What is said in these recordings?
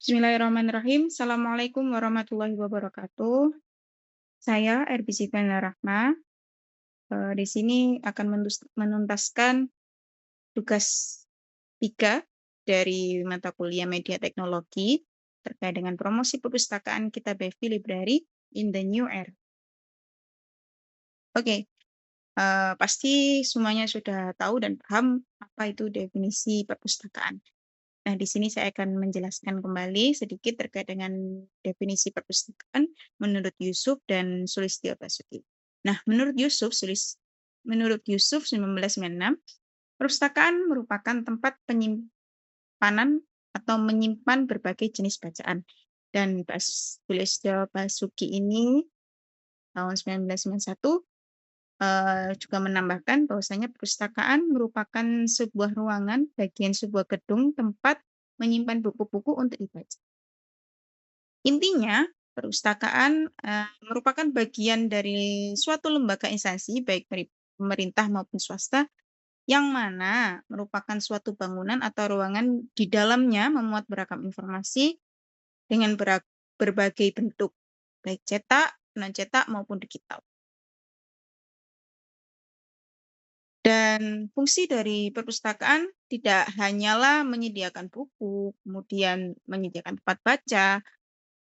Bismillahirrahmanirrahim. Assalamualaikum warahmatullahi wabarakatuh. Saya Erbisi Rahma. Di sini akan menuntaskan tugas 3 dari mata kuliah Media Teknologi terkait dengan promosi perpustakaan Kitab Bevi Library in the New Era. Oke, pasti semuanya sudah tahu dan paham apa itu definisi perpustakaan. Nah, di sini saya akan menjelaskan kembali sedikit terkait dengan definisi perpustakaan menurut Yusuf dan Sulistyo Basuki. Nah, menurut Yusuf 1996, perpustakaan merupakan tempat penyimpanan atau menyimpan berbagai jenis bacaan. Dan Sulistyo Basuki ini tahun 1991 juga menambahkan bahwasanya perpustakaan merupakan sebuah ruangan bagian sebuah gedung tempat menyimpan buku-buku untuk dibaca. Intinya, perpustakaan merupakan bagian dari suatu lembaga instansi baik pemerintah maupun swasta yang mana merupakan suatu bangunan atau ruangan di dalamnya memuat beragam informasi dengan berbagai bentuk, baik cetak, non-cetak maupun digital. Dan fungsi dari perpustakaan tidak hanyalah menyediakan buku, kemudian menyediakan tempat baca,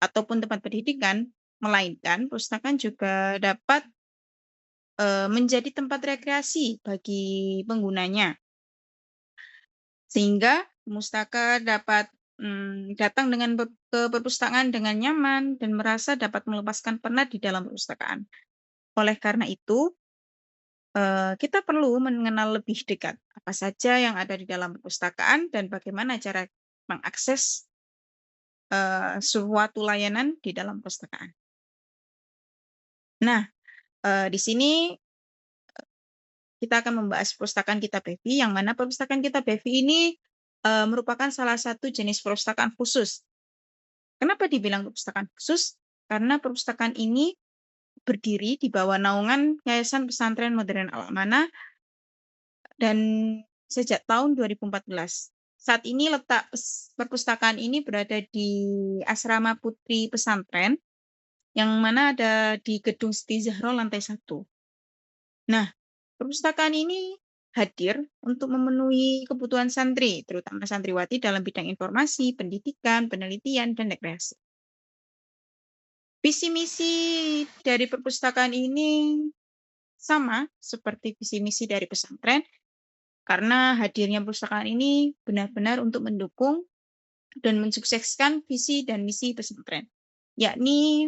ataupun tempat pendidikan, melainkan perpustakaan juga dapat menjadi tempat rekreasi bagi penggunanya. Sehingga pustaka dapat datang ke perpustakaan dengan nyaman dan merasa dapat melepaskan penat di dalam perpustakaan. Oleh karena itu, kita perlu mengenal lebih dekat apa saja yang ada di dalam perpustakaan dan bagaimana cara mengakses suatu layanan di dalam perpustakaan. Nah, di sini kita akan membahas perpustakaan Kitab Bevi, yang mana perpustakaan Kitab Bevi ini merupakan salah satu jenis perpustakaan khusus. Kenapa dibilang perpustakaan khusus? Karena perpustakaan ini berdiri di bawah naungan Yayasan Pesantren Modern Al-Amanah dan sejak tahun 2014. Saat ini letak perpustakaan ini berada di Asrama Putri Pesantren, yang mana ada di Gedung Siti Zahra lantai 1. Nah, perpustakaan ini hadir untuk memenuhi kebutuhan santri, terutama santriwati dalam bidang informasi, pendidikan, penelitian, dan rekreasi. Visi misi dari perpustakaan ini sama seperti visi misi dari pesantren, karena hadirnya perpustakaan ini benar-benar untuk mendukung dan mensukseskan visi dan misi pesantren, yakni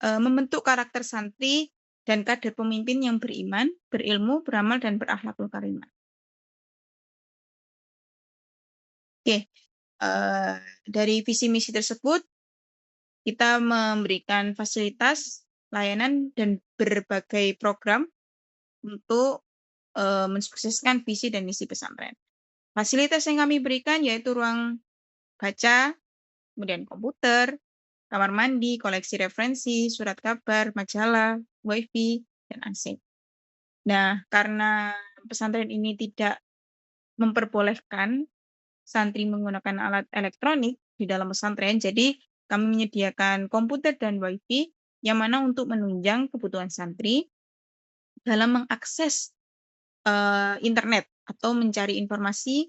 membentuk karakter santri dan kader pemimpin yang beriman, berilmu, beramal, dan berakhlakul karimah. Oke, dari visi misi tersebut, kita memberikan fasilitas, layanan, dan berbagai program untuk mensukseskan visi dan misi pesantren. Fasilitas yang kami berikan yaitu ruang baca, kemudian komputer, kamar mandi, koleksi referensi, surat kabar, majalah, WiFi, dan AC. Nah, karena pesantren ini tidak memperbolehkan santri menggunakan alat elektronik di dalam pesantren, jadi kami menyediakan komputer dan WiFi yang mana untuk menunjang kebutuhan santri dalam mengakses internet atau mencari informasi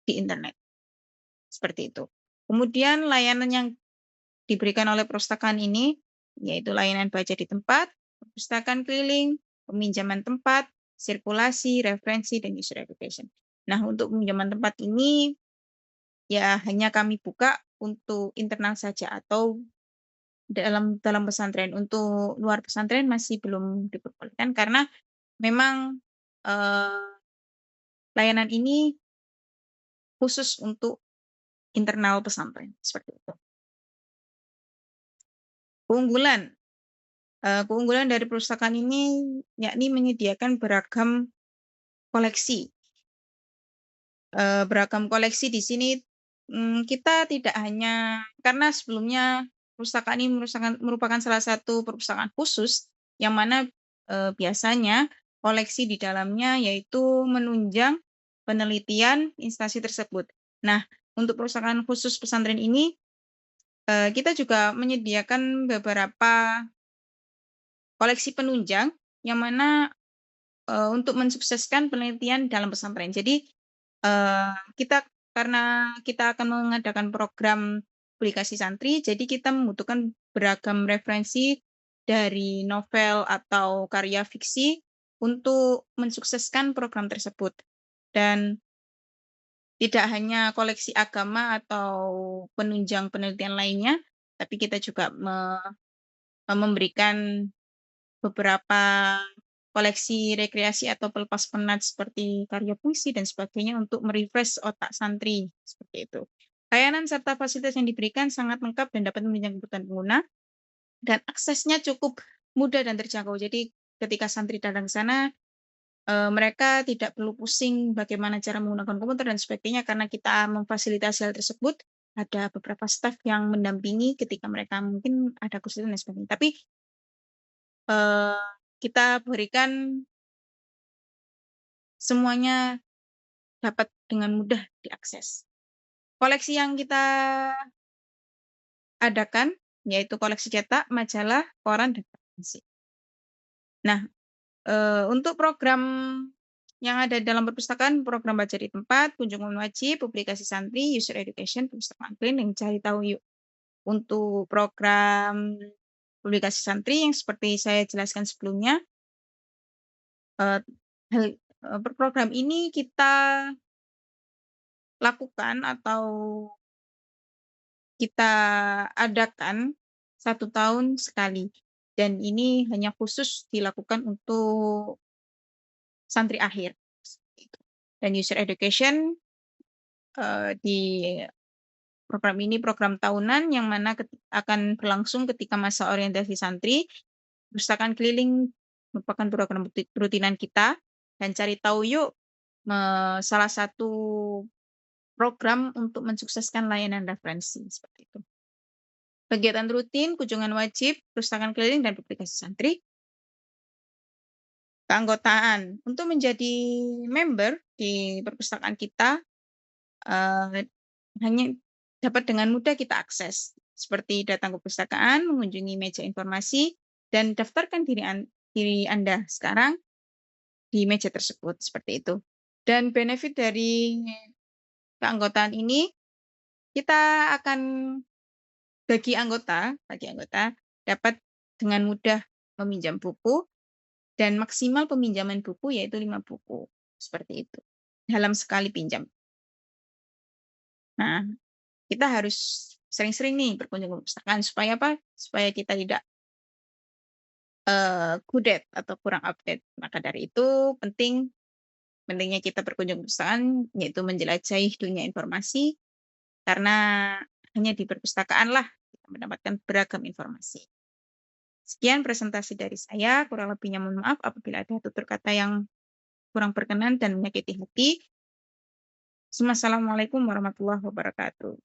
di internet. Seperti itu. Kemudian layanan yang diberikan oleh perpustakaan ini yaitu layanan baca di tempat, perpustakaan keliling, peminjaman tempat, sirkulasi, referensi, dan user education. Nah, untuk peminjaman tempat ini ya hanya kami buka untuk internal saja atau dalam pesantren. Untuk luar pesantren masih belum diperbolehkan karena memang layanan ini khusus untuk internal pesantren, seperti itu. Keunggulan dari perpustakaan ini yakni menyediakan beragam koleksi. Beragam koleksi di sini kita tidak hanya karena sebelumnya perpustakaan ini merupakan salah satu perpustakaan khusus yang mana biasanya koleksi di dalamnya yaitu menunjang penelitian instansi tersebut. Nah, untuk perpustakaan khusus pesantren ini, kita juga menyediakan beberapa koleksi penunjang yang mana, untuk mensukseskan penelitian dalam pesantren. Jadi, karena kita akan mengadakan program publikasi santri, jadi kita membutuhkan beragam referensi dari novel atau karya fiksi untuk mensukseskan program tersebut. Dan tidak hanya koleksi agama atau penunjang penelitian lainnya, tapi kita juga memberikan beberapa koleksi rekreasi atau pelepas penat seperti karya puisi dan sebagainya untuk otak santri, seperti itu. Layanan serta fasilitas yang diberikan sangat lengkap dan dapat menunjang kebutuhan pengguna, dan aksesnya cukup mudah dan terjangkau. Jadi ketika santri datang ke sana, mereka tidak perlu pusing bagaimana cara menggunakan komputer dan sebagainya karena kita memfasilitasi hal tersebut. Ada beberapa staf yang mendampingi ketika mereka mungkin ada kesulitan dan sebagainya. Tapi, eee, kita berikan semuanya dapat dengan mudah diakses. Koleksi yang kita adakan yaitu koleksi cetak, majalah, koran, dan referensi. Nah, untuk program yang ada dalam perpustakaan, program baca di tempat, kunjungan wajib, publikasi santri, user education, perpustakaan keliling, cari tahu yuk. Untuk program publikasi santri yang seperti saya jelaskan sebelumnya, eee, program ini kita lakukan atau kita adakan 1 tahun sekali, dan ini hanya khusus dilakukan untuk santri akhir, seperti itu. Dan user education, di program ini program tahunan yang mana akan berlangsung ketika masa orientasi santri. Perpustakaan keliling merupakan program rutinan kita, dan cari tahu yuk, salah satu program untuk mensukseskan layanan referensi, seperti itu. Kegiatan rutin, kunjungan wajib, perpustakaan keliling, dan publikasi santri. Keanggotaan, untuk menjadi member di perpustakaan kita, eee, hanya dapat dengan mudah kita akses, seperti datang ke perpustakaan, mengunjungi meja informasi, dan daftarkan diri Anda sekarang di meja tersebut, seperti itu. Dan benefit dari keanggotaan ini, kita akan bagi anggota dapat dengan mudah meminjam buku, dan maksimal peminjaman buku yaitu 5 buku, seperti itu, dalam sekali pinjam. Nah, kita harus sering-sering nih berkunjung ke perpustakaan supaya apa? Supaya kita tidak, kudet atau kurang update. Maka dari itu pentingnya kita berkunjung ke perpustakaan, yaitu menjelajahi dunia informasi, karena hanya di perpustakaanlah kita mendapatkan beragam informasi. Sekian presentasi dari saya, kurang lebihnya mohon maaf apabila ada tutur kata yang kurang berkenan dan menyakiti hati. Wassalamualaikum warahmatullahi wabarakatuh.